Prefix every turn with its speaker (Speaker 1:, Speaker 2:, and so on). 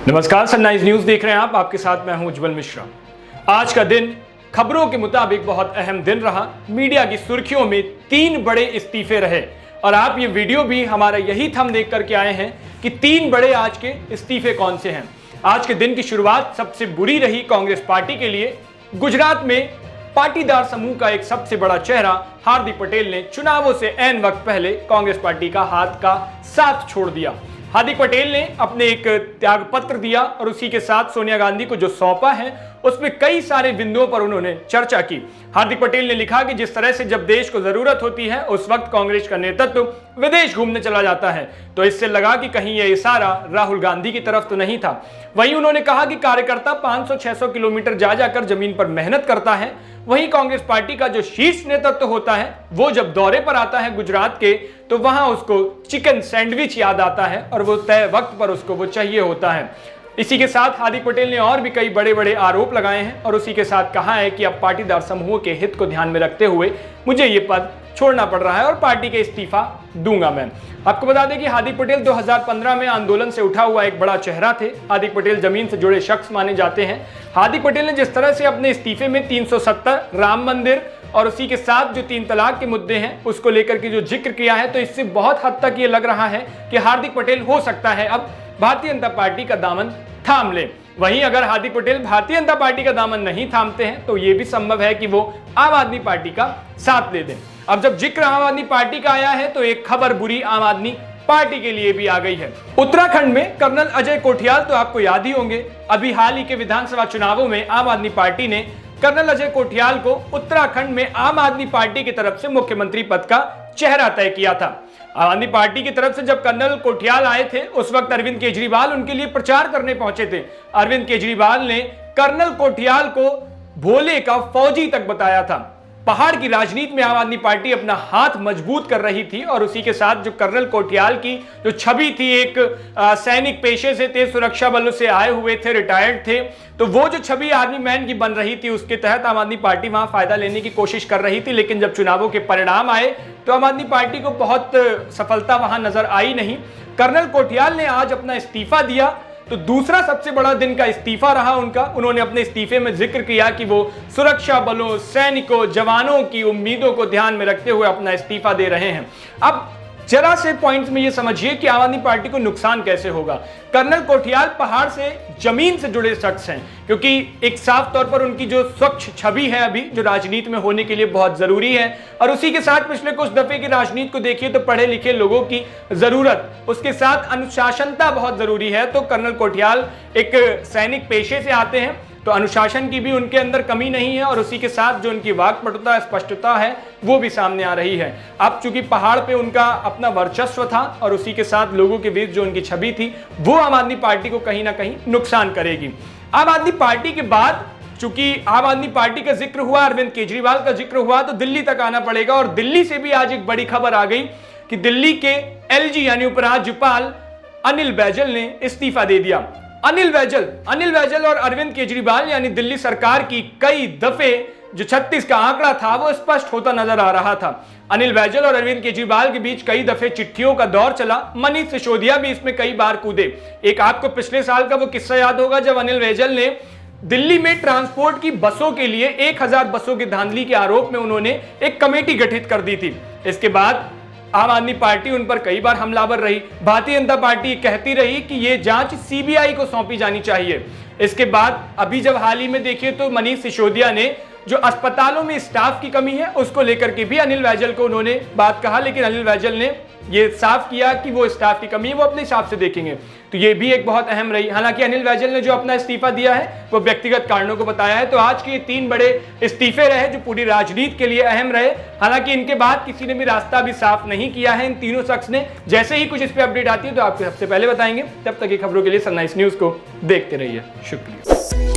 Speaker 1: नमस्कार, sunrise news देख रहे हैं आप। आपके साथ मैं हूं उज्जवल मिश्रा। आज का दिन खबरों के मुताबिक बहुत अहम दिन रहा। मीडिया की सुर्खियों में 3 बड़े इस्तीफे रहे और आप ये वीडियो भी हमारा यही थंब देख करके आए हैं कि 3 बड़े आज के इस्तीफे कौन से हैं। आज के दिन की शुरुआत सबसे बुरी रही कांग्रेस पार्टी के लिए। गुजरात में पाटीदार समूह का एक सबसे बड़ा चेहरा हार्दिक पटेल ने चुनावों से ऐन वक्त पहले कांग्रेस पार्टी का हाथ का साथ छोड़ दिया। हार्दिक पटेल ने अपने एक त्याग पत्र दिया और उसी के साथ सोनिया गांधी को जो सौंपा है उसमें कई सारे बिंदुओं पर उन्होंने चर्चा की। हार्दिक पटेल ने लिखा कि जिस तरह से जब देश को जरूरत होती है उस वक्त कांग्रेस का नेतृत्व विदेश घूमने चला जाता है, तो इससे लगा कि कहीं यह इशारा राहुल गांधी की तरफ तो नहीं था। वहीं उन्होंने कहा कि कार्यकर्ता 500-600 किलोमीटर जा जाकर जमीन पर मेहनत करता है, वहीं कांग्रेस पार्टी का जो शीर्ष नेतृत्व होता है वो जब दौरे पर आता है गुजरात के, तो वहां उसको चिकन सैंडविच याद आता है और वो तय वक्त पर उसको वो चाहिए होता है। इसी के साथ हार्दिक पटेल ने और भी कई बड़े बड़े आरोप लगाए हैं और उसी के साथ कहा है कि अब पाटीदार समूह के हित को ध्यान में रखते हुए मुझे ये पद छोड़ना पड़ रहा है और पार्टी के इस्तीफा दूंगा मैं। आपको बता दें कि हार्दिक पटेल 2015 में आंदोलन से उठा हुआ एक बड़ा चेहरा थे। हार्दिक पटेल जमीन से जुड़े शख्स माने जाते हैं। हार्दिक पटेल ने जिस तरह से अपने इस्तीफे में 370, राम मंदिर और उसी के साथ जो 3 तलाक के मुद्दे हैं उसको लेकर के जो जिक्र किया है, तो इससे बहुत हद तक ये लग रहा है कि हार्दिक पटेल हो सकता है अब भारतीय जनता पार्टी का दामन थाम ले। वहीं अगर हार्दिक पटेल भारतीय जनता पार्टी का दामन नहीं थामते हैं तो यह भी संभव है कि वो आम आदमी पार्टी का साथ ले दें। अब जब जिक्र आम आदमी पार्टी का आया है तो एक खबर बुरी आम आदमी पार्टी के लिए भी आ गई है। उत्तराखंड में कर्नल अजय कोठियाल तो आपको याद ही होंगे। अभी हाल ही के विधानसभा चुनावों में आम आदमी पार्टी ने कर्नल अजय कोठियाल को उत्तराखंड में आम आदमी पार्टी की तरफ से मुख्यमंत्री पद का चेहरा तय किया था। आम आदमी पार्टी की तरफ से जब कर्नल कोठियाल आए थे उस वक्त अरविंद केजरीवाल उनके लिए प्रचार करने पहुंचे थे। अरविंद केजरीवाल ने कर्नल कोठियाल को भोले का फौजी तक बताया था। पहाड़ की राजनीति में आम आदमी पार्टी अपना हाथ मजबूत कर रही थी और उसी के साथ जो कर्नल कोठियाल की जो छवि थी, एक सैनिक पेशे से थे, सुरक्षा बलों से आए हुए थे, रिटायर्ड थे, तो वो जो छवि आर्मी मैन की बन रही थी उसके तहत आम आदमी पार्टी वहां फायदा लेने की कोशिश कर रही थी। लेकिन जब चुनावों के परिणाम आए तो आम आदमी पार्टी को बहुत सफलता वहां नजर आई नहीं। कर्नल कोठियाल ने आज अपना इस्तीफा दिया, तो दूसरा सबसे बड़ा दिन का इस्तीफा रहा उनका। उन्होंने अपने इस्तीफे में जिक्र किया कि वो सुरक्षा बलों, सैनिकों, जवानों की उम्मीदों को ध्यान में रखते हुए अपना इस्तीफा दे रहे हैं। अब जरा से पॉइंट्स में ये समझिए कि आम आदमी पार्टी को नुकसान कैसे होगा। कर्नल कोठियाल पहाड़ से, जमीन से जुड़े शख्स हैं, क्योंकि एक साफ तौर पर उनकी जो स्वच्छ छवि है अभी जो राजनीति में होने के लिए बहुत जरूरी है, और उसी के साथ पिछले कुछ दफे की राजनीति को देखिए तो पढ़े लिखे लोगों की जरूरत, उसके साथ अनुशासनता बहुत जरूरी है। तो कर्नल कोठियाल एक सैनिक पेशे से आते हैं तो अनुशासन की भी उनके अंदर कमी नहीं है और उसी के साथ जो उनकी वाक्पटुता, स्पष्टता है वो भी सामने आ रही है। अब चूंकि पहाड़ पे उनका अपना वर्चस्व था और उसी के साथ लोगों के बीच जो उनकी छवि थी वो आम आदमी पार्टी को कहीं ना कहीं नुकसान करेगी। आम आदमी पार्टी के बाद चूंकि आम आदमी पार्टी का जिक्र हुआ, अरविंद केजरीवाल का जिक्र हुआ, तो दिल्ली तक आना पड़ेगा। और दिल्ली से भी आज एक बड़ी खबर आ गई कि दिल्ली के एलजी यानी उपराज्यपाल अनिल बैजल ने इस्तीफा दे दिया। अनिल बैजल और अरविंद केजरीवाल यानी दिल्ली सरकार की कई दफे जो 36 का आंकड़ा था वो स्पष्ट होता नजर आ रहा था। अनिल बैजल और अरविंद केजरीवाल के बीच कई दफे चिट्ठियों का दौर चला। मनीष सिसोदिया भी इसमें कई बार कूदे। एक आपको पिछले साल का वो किस्सा याद होगा जब अनिल बैजल ने दिल्ली में ट्रांसपोर्ट की बसों के लिए 1000 बसों की धांधली के आरोप में उन्होंने एक कमेटी गठित कर दी थी। इसके बाद आम आदमी पार्टी उन पर कई बार हमलावर रही। भारतीय जनता पार्टी कहती रही कि यह जांच सीबीआई को सौंपी जानी चाहिए। इसके बाद अभी जब हाल ही में देखिए तो मनीष सिसोदिया ने जो अस्पतालों में स्टाफ की कमी है उसको लेकर के भी अनिल बैजल को उन्होंने बात कहा, लेकिन अनिल बैजल ने ये साफ किया कि वो स्टाफ की कमी है वो अपने हिसाब से देखेंगे। तो ये भी एक बहुत अहम रही। हालांकि अनिल बैजल ने जो अपना इस्तीफा दिया है वो व्यक्तिगत कारणों को बताया है। तो आज के ये 3 बड़े इस्तीफे रहे जो पूरी राजनीति के लिए अहम रहे। हालांकि इनके बाद किसी ने भी रास्ता भी साफ नहीं किया है इन तीनों शख्स ने। जैसे ही कुछ इस पर अपडेट आती है तो आपको सबसे पहले बताएंगे। तब तक की खबरों के लिए सनराइज न्यूज को देखते रहिए। शुक्रिया।